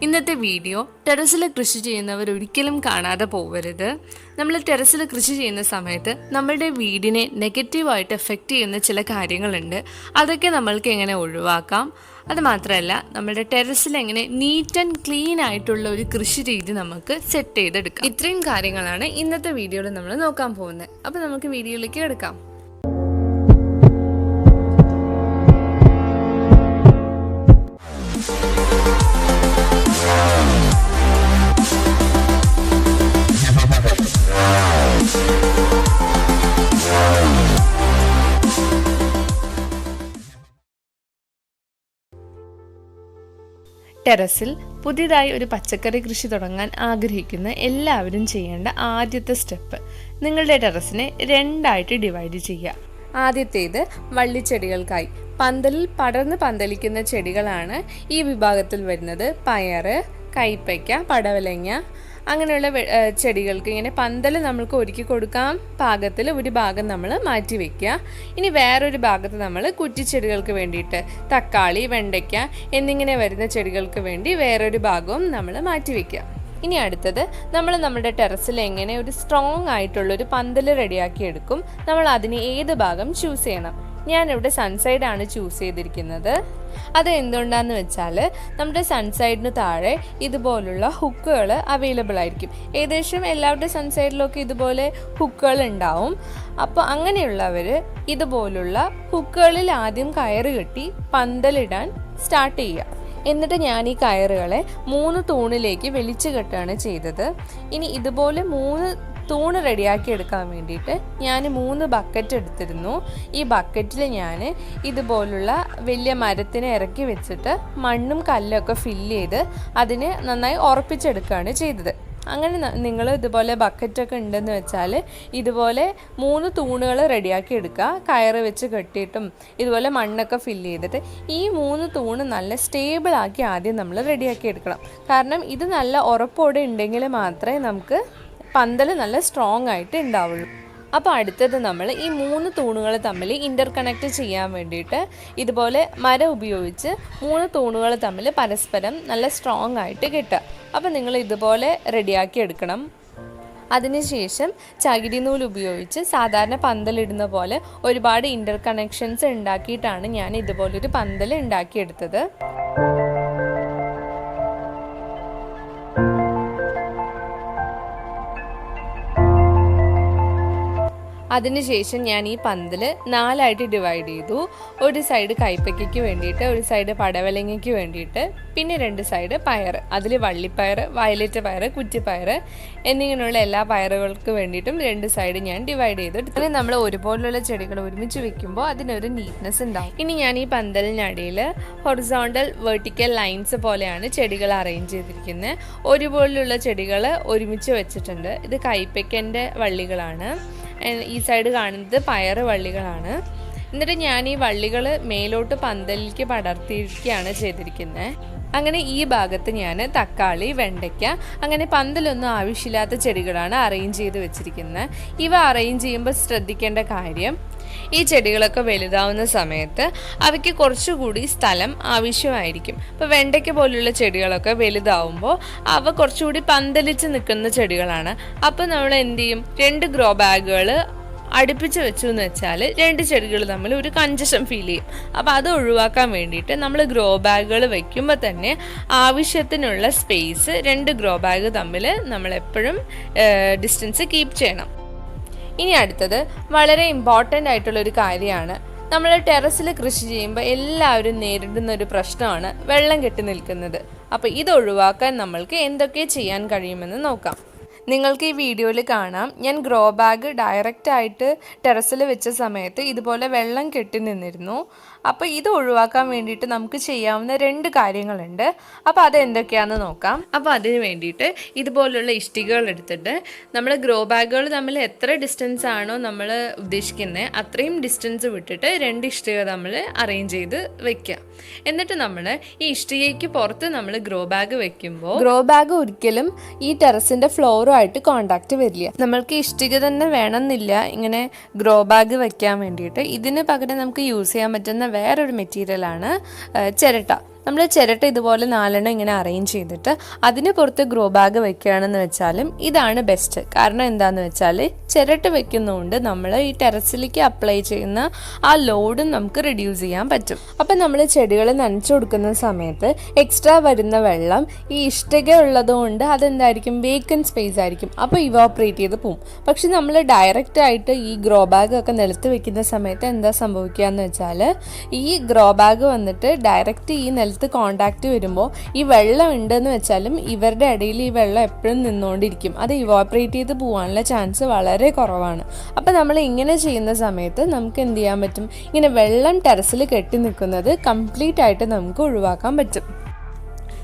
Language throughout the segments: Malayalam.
ഇന്നത്തെ വീഡിയോ ടെറസിൽ കൃഷി ചെയ്യുന്നവർ ഒരിക്കലും കാണാതെ പോകരുത്. നമ്മൾ ടെറസിൽ കൃഷി ചെയ്യുന്ന സമയത്ത് നമ്മളുടെ വീടിനെ നെഗറ്റീവായിട്ട് എഫക്റ്റ് ചെയ്യുന്ന ചില കാര്യങ്ങളുണ്ട്. അതൊക്കെ നമ്മൾക്ക് എങ്ങനെ ഒഴിവാക്കാം, അത് മാത്രമല്ല നമ്മുടെ ടെറസിൽ എങ്ങനെ നീറ്റ് ആൻഡ് ക്ലീൻ ആയിട്ടുള്ള ഒരു കൃഷി രീതി നമുക്ക് സെറ്റ് ചെയ്തെടുക്കാം. ഇത്രയും കാര്യങ്ങളാണ് ഇന്നത്തെ വീഡിയോയിൽ നമ്മൾ നോക്കാൻ പോകുന്നത്. അപ്പോൾ നമുക്ക് വീഡിയോയിലേക്ക് കിടക്കാം. ടെറസിൽ പുതിയതായി ഒരു പച്ചക്കറി കൃഷി തുടങ്ങാൻ ആഗ്രഹിക്കുന്ന എല്ലാവരും ചെയ്യേണ്ട ആദ്യത്തെ സ്റ്റെപ്പ്, നിങ്ങളുടെ ടെറസിനെ രണ്ടായിട്ട് ഡിവൈഡ് ചെയ്യുക. ആദ്യത്തേത് വള്ളിച്ചെടികൾക്കായി പന്തലിൽ പടർന്ന് പന്തലിക്കുന്ന ചെടികളാണ് ഈ വിഭാഗത്തിൽ വരുന്നത്. പയറ്, കൈപ്പയ്ക്ക, പടവലങ്ങ അങ്ങനെയുള്ള ചെടികൾക്ക് ഇങ്ങനെ പന്തൽ നമ്മൾക്ക് ഒരുക്കി കൊടുക്കാം പാകത്തിൽ ഒരു ഭാഗം നമ്മൾ മാറ്റി വയ്ക്കുക. ഇനി വേറൊരു ഭാഗത്ത് നമ്മൾ കുറ്റിച്ചെടികൾക്ക് വേണ്ടിയിട്ട് തക്കാളി, വെണ്ടയ്ക്ക എന്നിങ്ങനെ വരുന്ന ചെടികൾക്ക് വേണ്ടി വേറൊരു ഭാഗവും നമ്മൾ മാറ്റി വയ്ക്കുക. ഇനി അടുത്തത് നമ്മൾ നമ്മുടെ ടെറസിൽ എങ്ങനെ ഒരു സ്ട്രോങ് ആയിട്ടുള്ളൊരു പന്തൽ റെഡിയാക്കി എടുക്കും, നമ്മൾ അതിന് ഏത് ഭാഗം ചൂസ് ചെയ്യണം. ഞാനിവിടെ സൺസൈഡാണ് ചൂസ് ചെയ്തിരിക്കുന്നത്. അത് എന്തുകൊണ്ടാന്ന് വെച്ചാൽ നമ്മുടെ സൺസൈഡിന് താഴെ ഇതുപോലുള്ള ഹുക്കുകൾ അവൈലബിൾ ആയിരിക്കും. ഏകദേശം എല്ലാവരുടെ സൺസൈഡിലൊക്കെ ഇതുപോലെ ഹുക്കുകൾ ഉണ്ടാവും. അപ്പോൾ അങ്ങനെയുള്ളവർ ഇതുപോലുള്ള ഹുക്കുകളിൽ ആദ്യം കയറ് കെട്ടി പന്തലിടാൻ സ്റ്റാർട്ട് ചെയ്യുക. എന്നിട്ട് ഞാൻ ഈ കയറുകളെ 3 തൂണിലേക്ക് വലിച്ചു കെട്ടുകയാണ് ചെയ്തത്. ഇനി ഇതുപോലെ 3 തൂണ് റെഡിയാക്കി എടുക്കാൻ വേണ്ടിയിട്ട് ഞാൻ 3 ബക്കറ്റ് എടുത്തിരുന്നു. ഈ ബക്കറ്റിൽ ഞാൻ ഇതുപോലുള്ള വലിയ മരത്തിനെ ഇറക്കി വെച്ചിട്ട് മണ്ണും കല്ലൊക്കെ ഫില്ല് ചെയ്ത് അതിനെ നന്നായി ഉറപ്പിച്ചെടുക്കുകയാണ് ചെയ്തത്. അങ്ങനെ നിങ്ങൾ ഇതുപോലെ ബക്കറ്റൊക്കെ ഉണ്ടെന്ന് വെച്ചാൽ ഇതുപോലെ 3 തൂണുകൾ റെഡിയാക്കി എടുക്കുക. കയറ് വെച്ച് കെട്ടിയിട്ടും ഇതുപോലെ മണ്ണൊക്കെ ഫില്ല് ചെയ്തിട്ട് ഈ 3 തൂണ് നല്ല സ്റ്റേബിളാക്കി ആദ്യം നമ്മൾ റെഡിയാക്കി എടുക്കണം. കാരണം ഇത് നല്ല ഉറപ്പോടെ ഉണ്ടെങ്കിൽ മാത്രമേ നമുക്ക് പന്തൽ നല്ല സ്ട്രോങ് ആയിട്ട് ഉണ്ടാവുള്ളൂ. അപ്പോൾ അടുത്തത് നമ്മൾ ഈ 3 തൂണുകൾ തമ്മിൽ ഇൻ്റർ കണക്ട് ചെയ്യാൻ വേണ്ടിയിട്ട് ഇതുപോലെ മരം ഉപയോഗിച്ച് 3 തൂണുകൾ തമ്മിൽ പരസ്പരം നല്ല സ്ട്രോങ് ആയിട്ട് കെട്ടുക. അപ്പോൾ നിങ്ങൾ ഇതുപോലെ റെഡിയാക്കി എടുക്കണം. അതിനുശേഷം ചകിരി നൂല് ഉപയോഗിച്ച് സാധാരണ പന്തലിടുന്ന പോലെ ഒരുപാട് ഇൻ്റർ കണക്ഷൻസ് ഉണ്ടാക്കിയിട്ടാണ് ഞാൻ ഇതുപോലൊരു പന്തൽ ഉണ്ടാക്കിയെടുത്തത്. അതിനുശേഷം ഞാൻ ഈ പന്തൽ 4ആയിട്ട് ഡിവൈഡ് ചെയ്തു. ഒരു സൈഡ് കൈപ്പയ്ക്കയ്ക്ക് വേണ്ടിയിട്ട്, ഒരു സൈഡ് പടവലങ്ങയ്ക്ക് വേണ്ടിയിട്ട്, പിന്നെ 2 സൈഡ് പയർ. അതിൽ വള്ളിപ്പയർ, വയലറ്റ് പയർ, കുറ്റിപ്പയർ എന്നിങ്ങനെയുള്ള എല്ലാ പയറുകൾക്ക് വേണ്ടിയിട്ടും 2 സൈഡ് ഞാൻ ഡിവൈഡ് ചെയ്തു. അങ്ങനെ നമ്മൾ ഒരുപോലുള്ള ചെടികൾ ഒരുമിച്ച് വെക്കുമ്പോൾ അതിനൊരു നീറ്റ്നെസ് ഉണ്ടാവും. ഇനി ഞാൻ ഈ പന്തലിനടിയിൽ ഹൊറിസോണ്ടൽ വെർട്ടിക്കൽ ലൈൻസ് പോലെയാണ് ചെടികൾ അറേഞ്ച് ചെയ്തിരിക്കുന്നത്. ഒരുപോലുള്ള ചെടികൾ ഒരുമിച്ച് വെച്ചിട്ടുണ്ട്. ഇത് കൈപ്പയ്ക്കൻ്റെ വള്ളികളാണ്. ഈ സൈഡ് കാണുന്നത് പയറ് വള്ളികളാണ്. എന്നിട്ട് ഞാൻ ഈ വള്ളികൾ മേലോട്ട് പന്തലിലേക്ക് പടർത്തിയിരിക്കുകയാണ് ചെയ്തിരിക്കുന്നത്. അങ്ങനെ ഈ ഭാഗത്ത് ഞാൻ തക്കാളി, വെണ്ടയ്ക്ക അങ്ങനെ പന്തലൊന്നും ആവശ്യമില്ലാത്ത ചെടികളാണ് അറേഞ്ച് ചെയ്ത് വെച്ചിരിക്കുന്നത്. ഇവ അറേഞ്ച് ചെയ്യുമ്പോൾ ശ്രദ്ധിക്കേണ്ട കാര്യം, ഈ ചെടികളൊക്കെ വലുതാവുന്ന സമയത്ത് അവയ്ക്ക് കുറച്ചുകൂടി സ്ഥലം ആവശ്യമായിരിക്കും. ഇപ്പോൾ വെണ്ടയ്ക്ക പോലുള്ള ചെടികളൊക്കെ വലുതാവുമ്പോൾ അവ കുറച്ചുകൂടി പന്തലിച്ച് നിൽക്കുന്ന ചെടികളാണ്. അപ്പോൾ നമ്മൾ എന്ത് ചെയ്യും, 2 ഗ്രോ ബാഗുകൾ അടുപ്പിച്ച് വെച്ചു എന്ന് വെച്ചാൽ 2 ചെടികൾ തമ്മിൽ ഒരു കൺജഷൻ ഫീൽ ചെയ്യും. അപ്പോൾ അത് ഒഴിവാക്കാൻ വേണ്ടിയിട്ട് നമ്മൾ ഗ്രോ ബാഗുകൾ വയ്ക്കുമ്പോൾ തന്നെ ആവശ്യത്തിനുള്ള സ്പേസ് 2 ഗ്രോ ബാഗ് തമ്മിൽ നമ്മളെപ്പോഴും ഡിസ്റ്റൻസ് കീപ്പ് ചെയ്യണം. ഇനി അടുത്തത് വളരെ ഇമ്പോർട്ടൻ്റ് ആയിട്ടുള്ളൊരു കാര്യമാണ്. നമ്മൾ ടെറസിൽ കൃഷി ചെയ്യുമ്പോൾ എല്ലാവരും നേരിടുന്ന ഒരു പ്രശ്നമാണ് വെള്ളം കെട്ടി നിൽക്കുന്നത്. അപ്പോൾ ഇത് ഒഴിവാക്കാൻ നമ്മൾക്ക് എന്തൊക്കെ ചെയ്യാൻ കഴിയുമെന്ന് നോക്കാം. നിങ്ങൾക്ക് ഈ വീഡിയോയിൽ കാണാം, ഞാൻ ഗ്രോ ബാഗ് ഡയറക്റ്റായിട്ട് ടെറസിൽ വെച്ച സമയത്ത് ഇതുപോലെ വെള്ളം കെട്ടി നിന്നിരുന്നു. അപ്പോൾ ഇത് ഒഴിവാക്കാൻ വേണ്ടിയിട്ട് നമുക്ക് ചെയ്യാവുന്ന 2 കാര്യങ്ങളുണ്ട്. അപ്പോൾ അതെന്തൊക്കെയാണെന്ന് നോക്കാം. അപ്പോൾ അതിന് വേണ്ടിയിട്ട് ഇതുപോലുള്ള ഇഷ്ടികകൾ എടുത്തിട്ട് നമ്മൾ ഗ്രോ ബാഗുകൾ തമ്മിൽ എത്ര ഡിസ്റ്റൻസ് ആണോ നമ്മൾ ഉദ്ദേശിക്കുന്നത് അത്രയും ഡിസ്റ്റൻസ് വിട്ടിട്ട് 2 ഇഷ്ടിക നമ്മൾ അറേഞ്ച് ചെയ്ത് വെക്കുക. എന്നിട്ട് നമ്മൾ ഈ ഇഷ്ടികയ്ക്ക് പുറത്ത് നമ്മൾ ഗ്രോ ബാഗ് വെക്കുമ്പോൾ ഗ്രോ ബാഗ് ഒരിക്കലും ഈ ടെറസിൻ്റെ ഫ്ലോറുമായിട്ട് കോണ്ടാക്ട് വരില്ല. നമ്മൾക്ക് ഇഷ്ടിക തന്നെ വേണമെന്നില്ല ഇങ്ങനെ ഗ്രോ ബാഗ് വെക്കാൻ വേണ്ടിയിട്ട്. ഇതിന് പകരം നമുക്ക് യൂസ് ചെയ്യാൻ പറ്റുന്ന വേറൊരു മെറ്റീരിയലാണ് ചിരട്ട. നമ്മൾ ചിരട്ട ഇതുപോലെ 4 ഇങ്ങനെ അറേഞ്ച് ചെയ്തിട്ട് അതിന് പുറത്ത് ഗ്രോ ബാഗ് വെക്കുകയാണെന്ന് വെച്ചാലും ഇതാണ് ബെസ്റ്റ്. കാരണം എന്താണെന്ന് വെച്ചാൽ ചിരട്ട വെക്കുന്നതുകൊണ്ട് നമ്മൾ ഈ ടെറസിലേക്ക് അപ്ലൈ ചെയ്യുന്ന ആ ലോഡും നമുക്ക് റിഡ്യൂസ് ചെയ്യാൻ പറ്റും. അപ്പം നമ്മൾ ചെടികൾ നനച്ചു കൊടുക്കുന്ന സമയത്ത് എക്സ്ട്രാ വരുന്ന വെള്ളം ഈ ഇഷ്ടിക ഉള്ളതുകൊണ്ട് അതെന്തായിരിക്കും, വേക്കൻറ്റ് സ്പേസ് ആയിരിക്കും, അപ്പോൾ ഇവാപ്പറേറ്റ് ചെയ്ത് പോവും. പക്ഷെ നമ്മൾ ഡയറക്റ്റ് ആയിട്ട് ഈ ഗ്രോ ബാഗ് ഒക്കെ നിലത്ത് വെക്കുന്ന സമയത്ത് എന്താ സംഭവിക്കുക എന്ന് വെച്ചാൽ ഈ ഗ്രോ ബാഗ് വന്നിട്ട് ഡയറക്റ്റ് ഈ നിലത്ത് കോണ്ടാക്റ്റ് വരുമ്പോൾ ഈ വെള്ളം ഉണ്ടെന്ന് വെച്ചാലും ഇവരുടെ ഇടയിൽ ഈ വെള്ളം എപ്പോഴും നിന്നുകൊണ്ടിരിക്കും. അത് ഇവാപ്പറേറ്റ് ചെയ്ത് പോകാനുള്ള ചാൻസ് വളരെ കുറവാണ്. അപ്പം നമ്മൾ ഇങ്ങനെ ചെയ്യുന്ന സമയത്ത് നമുക്ക് എന്ത് ചെയ്യാൻ പറ്റും, ഇങ്ങനെ വെള്ളം ടെറസിൽ കെട്ടി നിൽക്കുന്നത് കംപ്ലീറ്റ് ആയിട്ട് നമുക്ക് ഒഴിവാക്കാൻ പറ്റും.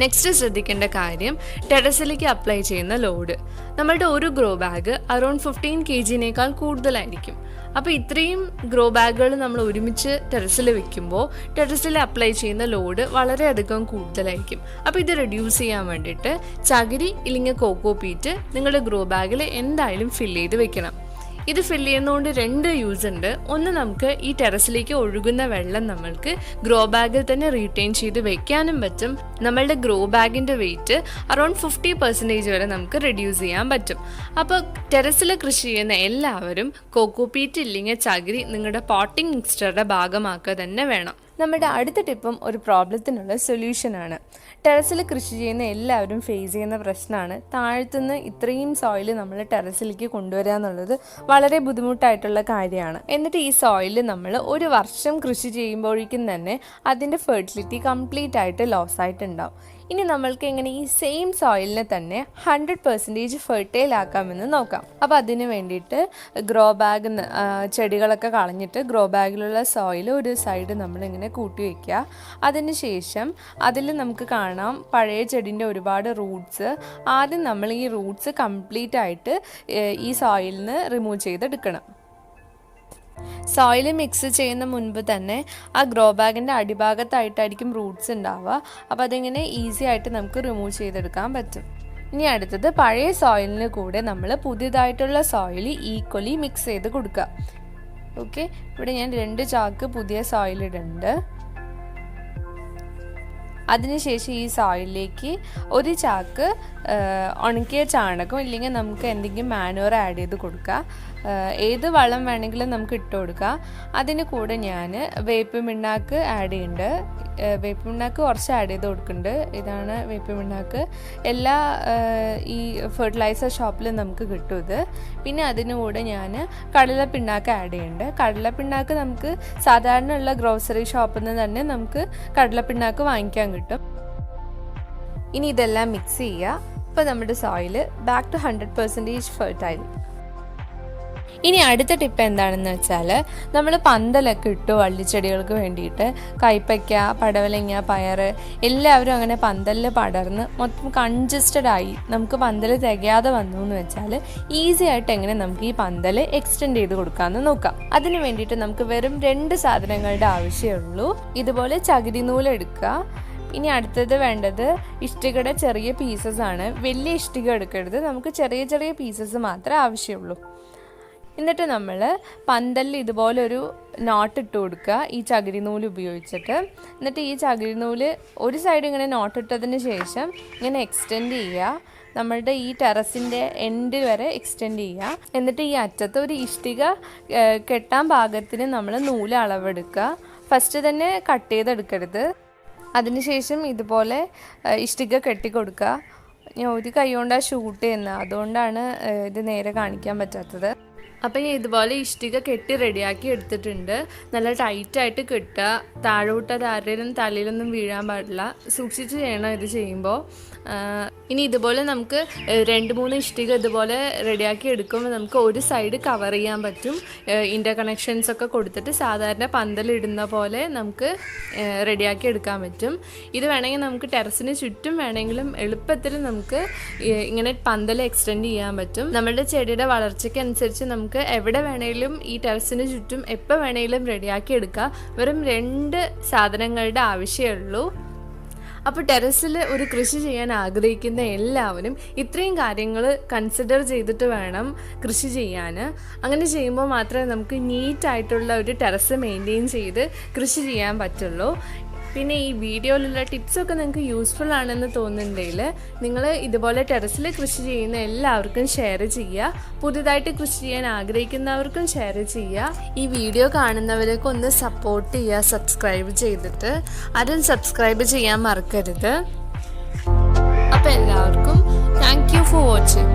നെക്സ്റ്റ് ശ്രദ്ധിക്കേണ്ട കാര്യം ടെറസിലേക്ക് അപ്ലൈ ചെയ്യുന്ന ലോഡ്. നമ്മളുടെ ഒരു ഗ്രോ ബാഗ് അറൗണ്ട് 15 kg കൂടുതലായിരിക്കും. അപ്പോൾ ഇത്രയും ഗ്രോ ബാഗുകൾ നമ്മൾ ഒരുമിച്ച് ടെറസിൽ വെക്കുമ്പോൾ ടെറസിൽ അപ്ലൈ ചെയ്യുന്ന ലോഡ് വളരെയധികം കൂടുതലായിരിക്കും. അപ്പോൾ ഇത് റെഡ്യൂസ് ചെയ്യാൻ വേണ്ടിയിട്ട് ചകിരി ഇല്ലെങ്കിൽ കോക്കോ പീറ്റ് നിങ്ങളുടെ ഗ്രോ ബാഗിൽ എന്തായാലും ഫില്ല് ചെയ്ത് വെക്കണം. ഇത് ഫില്ല് ചെയ്യുന്നതുകൊണ്ട് 2 യൂസ് ഉണ്ട്. ഒന്ന്, നമുക്ക് ഈ ടെറസിലേക്ക് ഒഴുകുന്ന വെള്ളം നമ്മൾക്ക് ഗ്രോ ബാഗിൽ തന്നെ റീറ്റെയിൻ ചെയ്ത് വെക്കാനും പറ്റും. നമ്മളുടെ ഗ്രോ ബാഗിൻ്റെ വെയിറ്റ് അറൗണ്ട് 50% വരെ നമുക്ക് റെഡ്യൂസ് ചെയ്യാൻ പറ്റും. അപ്പോൾ ടെറസിൽ കൃഷി ചെയ്യുന്ന എല്ലാവരും കോക്കോ പീറ്റ് ഇല്ലെങ്കിൽ ചകിരി നിങ്ങളുടെ പോട്ടിംഗ് മിക്സ്ചറുടെ ഭാഗമാക്കുക തന്നെ വേണം. നമ്മുടെ അടുത്ത ടിപ്പും ഒരു പ്രോബ്ലത്തിനുള്ള സൊല്യൂഷനാണ്. ടെറസിൽ കൃഷി ചെയ്യുന്ന എല്ലാവരും ഫേസ് ചെയ്യുന്ന പ്രശ്നമാണ് താഴത്തുനിന്ന് ഇത്രയും സോയിൽ നമ്മൾ ടെറസിലേക്ക് കൊണ്ടുവരിക എന്നുള്ളത് വളരെ ബുദ്ധിമുട്ടായിട്ടുള്ള കാര്യമാണ്. എന്നിട്ട് ഈ സോയിൽ നമ്മൾ ഒരു വർഷം കൃഷി ചെയ്യുമ്പോഴേക്കും തന്നെ അതിൻ്റെ ഫെർട്ടിലിറ്റി കംപ്ലീറ്റ് ആയിട്ട് ലോസ് ആയിട്ടുണ്ടാവും. ഇനി നമ്മൾക്ക് എങ്ങനെ ഈ സെയിം സോയിലിനെ തന്നെ 100% ഫെർട്ടൈൽ ആക്കാമെന്ന് നോക്കാം. അപ്പോൾ അതിന് വേണ്ടിയിട്ട് ഗ്രോ ബാഗ് ചെടികളൊക്കെ കളഞ്ഞിട്ട് ഗ്രോ ബാഗിലുള്ള സോയിൽ ഒരു സൈഡ് നമ്മളിങ്ങനെ കൂട്ടി വയ്ക്കുക. അതിന് ശേഷം അതിൽ നമുക്ക് കാണാം പഴയ ചെടീൻ്റെ ഒരുപാട് റൂട്ട്സ്. ആദ്യം നമ്മൾ ഈ റൂട്ട്സ് കംപ്ലീറ്റ് ആയിട്ട് ഈ സോയിലിൽ നിന്ന് റിമൂവ് ചെയ്തെടുക്കണം. സോയിൽ മിക്സ് ചെയ്യുന്ന മുൻപ് തന്നെ ആ ഗ്രോ ബാഗിൻ്റെ അടിഭാഗത്തായിട്ടായിരിക്കും റൂട്ട്സ് ഉണ്ടാവുക. അപ്പോൾ അതിങ്ങനെ ഈസി ആയിട്ട് നമുക്ക് റിമൂവ് ചെയ്തെടുക്കാൻ പറ്റും. ഇനി അടുത്തത് പഴയ സോയിലിന് കൂടെ നമ്മൾ പുതിയതായിട്ടുള്ള സോയിൽ ഈക്വലി മിക്സ് ചെയ്ത് കൊടുക്കുക. ഓക്കെ, ഇവിടെ ഞാൻ 2 ചാക്ക് പുതിയ സോയിൽ ഇടുന്നുണ്ട്. അതിനുശേഷം ഈ സോയിലിലേക്ക് 1 ചാക്ക് ഉണക്കിയ ചാണകം ഇല്ലെങ്കിൽ നമുക്ക് എന്തെങ്കിലും മാനുവർ ആഡ് ചെയ്ത് കൊടുക്കുക. ഏത് വളം വേണമെങ്കിലും നമുക്ക് ഇട്ട് കൊടുക്കുക. അതിന് കൂടെ ഞാൻ വേപ്പ് പിണ്ണാക്ക് ആഡ് ചെയ്യുന്നുണ്ട്. വേപ്പ് പിണ്ണാക്ക് കുറച്ച് ആഡ് ചെയ്ത് കൊടുക്കുന്നുണ്ട്. ഇതാണ് വേപ്പ് പിണ്ണാക്ക്. എല്ലാ ഈ ഫെർട്ടിലൈസർ ഷോപ്പിൽ നമുക്ക് കിട്ടും ഇത്. പിന്നെ അതിന് കൂടെ ഞാൻ കടലപ്പിണ്ണാക്ക് ആഡ് ചെയ്യുന്നുണ്ട്. കടലപ്പിണ്ണാക്ക് നമുക്ക് സാധാരണ ഉള്ള ഗ്രോസറി ഷോപ്പിൽ നിന്ന് തന്നെ നമുക്ക് കടലപ്പിണ്ണാക്ക് വാങ്ങിക്കാൻ കിട്ടും. ഇനി ഇതെല്ലാം മിക്സ് ചെയ്യുക. അപ്പോൾ നമ്മുടെ സോയിൽ ബാക്ക് ടു 100% ഫെർട്ടൈൽ. ഇനി അടുത്ത ടിപ്പ് എന്താണെന്ന് വെച്ചാൽ നമ്മൾ പന്തലൊക്കെ ഇട്ടു വള്ളിച്ചെടികൾക്ക് വേണ്ടിയിട്ട്. കൈപ്പയ്ക്ക, പടവലങ്ങ, പയർ എല്ലാവരും അങ്ങനെ പന്തലിൽ പടർന്ന് മൊത്തം കൺജസ്റ്റഡ് ആയി നമുക്ക് പന്തൽ തികയാതെ വന്നു എന്ന് വെച്ചാൽ ഈസി ആയിട്ട് എങ്ങനെ നമുക്ക് ഈ പന്തൽ എക്സ്റ്റെൻഡ് ചെയ്ത് കൊടുക്കാമെന്ന് നോക്കാം. അതിന് വേണ്ടിയിട്ട് നമുക്ക് വെറും 2 സാധനങ്ങളുടെ ആവശ്യമുള്ളൂ. ഇതുപോലെ ചകിരി നൂല് എടുക്കുക. ഇനി അടുത്തത് വേണ്ടത് ഇഷ്ടികയുടെ ചെറിയ പീസസ് ആണ്. വലിയ ഇഷ്ടിക എടുക്കരുത്, നമുക്ക് ചെറിയ ചെറിയ പീസസ് മാത്രമേ ആവശ്യമുള്ളൂ. എന്നിട്ട് നമ്മൾ പന്തലിൽ ഇതുപോലൊരു നോട്ട് ഇട്ട് കൊടുക്കുക ഈ ചകിരി നൂല് ഉപയോഗിച്ചിട്ട്. എന്നിട്ട് ഈ ചകിരി നൂല് ഒരു സൈഡ് ഇങ്ങനെ നോട്ടിട്ടതിന് ശേഷം ഇങ്ങനെ എക്സ്റ്റെൻഡ് ചെയ്യുക. നമ്മളുടെ ഈ ടെറസിൻ്റെ എൻഡ് വരെ എക്സ്റ്റെൻഡ് ചെയ്യുക. എന്നിട്ട് ഈ അറ്റത്ത് ഒരു ഇഷ്ടിക കെട്ടാൻ പാകത്തിന് നമ്മൾ നൂല് അളവെടുക്കുക. ഫസ്റ്റ് തന്നെ കട്ട് ചെയ്തെടുക്കരുത്. അതിനുശേഷം ഇതുപോലെ ഇഷ്ടിക കെട്ടിക്കൊടുക്കുക. ഞാൻ ഒരു കൈ കൊണ്ടാണ് ഷൂട്ട് ചെയ്യുന്നത്, അതുകൊണ്ടാണ് ഇത് നേരെ കാണിക്കാൻ പറ്റാത്തത്. അപ്പം ഞാൻ ഇതുപോലെ ഇഷ്ടിക കെട്ടി റെഡിയാക്കി എടുത്തിട്ടുണ്ട്. നല്ല ടൈറ്റായിട്ട് കെട്ടുക. താഴോട്ട് അത് ആരുടെയും തലയിലൊന്നും വീഴാൻ പാടില്ല. സൂക്ഷിച്ച് ചെയ്യണം ഇത് ചെയ്യുമ്പോൾ. ഇനി ഇതുപോലെ നമുക്ക് 2-3 ഇഷ്ടിക ഇതുപോലെ റെഡിയാക്കി എടുക്കുമ്പോൾ നമുക്ക് ഒരു സൈഡ് കവർ ചെയ്യാൻ പറ്റും. ഇൻ്റർ കണക്ഷൻസ് ഒക്കെ കൊടുത്തിട്ട് സാധാരണ പന്തലിടുന്ന പോലെ നമുക്ക് റെഡിയാക്കി എടുക്കാൻ പറ്റും. ഇത് വേണമെങ്കിൽ നമുക്ക് ടെറസിന് ചുറ്റും വേണമെങ്കിലും എളുപ്പത്തിൽ നമുക്ക് ഇങ്ങനെ പന്തൽ എക്സ്റ്റെൻഡ് ചെയ്യാൻ പറ്റും. നമ്മളുടെ ചെടിയുടെ വളർച്ചയ്ക്ക് അനുസരിച്ച് നമുക്ക് എവിടെ വേണമെങ്കിലും ഈ ടെറസിന് ചുറ്റും എപ്പോൾ വേണമെങ്കിലും റെഡിയാക്കി എടുക്കുക. വെറും 2 സാധനങ്ങളുടെ ആവശ്യമുള്ളൂ. അപ്പോൾ ടെറസിൽ ഒരു കൃഷി ചെയ്യാൻ ആഗ്രഹിക്കുന്ന എല്ലാവരും ഇത്രയും കാര്യങ്ങൾ കൺസിഡർ ചെയ്തിട്ട് വേണം കൃഷി ചെയ്യാൻ. അങ്ങനെ ചെയ്യുമ്പോൾ മാത്രമേ നമുക്ക് നീറ്റായിട്ടുള്ള ഒരു ടെറസ് മെയിൻറ്റെയിൻ ചെയ്ത് കൃഷി ചെയ്യാൻ പറ്റുള്ളൂ. പിന്നെ ഈ വീഡിയോയിലുള്ള ടിപ്സൊക്കെ നിങ്ങൾക്ക് യൂസ്ഫുൾ ആണെന്ന് തോന്നുന്നുണ്ടെങ്കിൽ നിങ്ങൾ ഇതുപോലെ ടെറസിൽ കൃഷി ചെയ്യുന്ന എല്ലാവർക്കും ഷെയർ ചെയ്യുക. പുതുതായിട്ട് കൃഷി ചെയ്യാൻ ആഗ്രഹിക്കുന്നവർക്കും ഷെയർ ചെയ്യുക. ഈ വീഡിയോ കാണുന്നവരൊക്കെ ഒന്ന് സപ്പോർട്ട് ചെയ്യുക, സബ്സ്ക്രൈബ് ചെയ്തിട്ട്. ആരും സബ്സ്ക്രൈബ് ചെയ്യാൻ മറക്കരുത്. അപ്പോൾ എല്ലാവർക്കും താങ്ക് യു ഫോർ വാച്ചിങ്.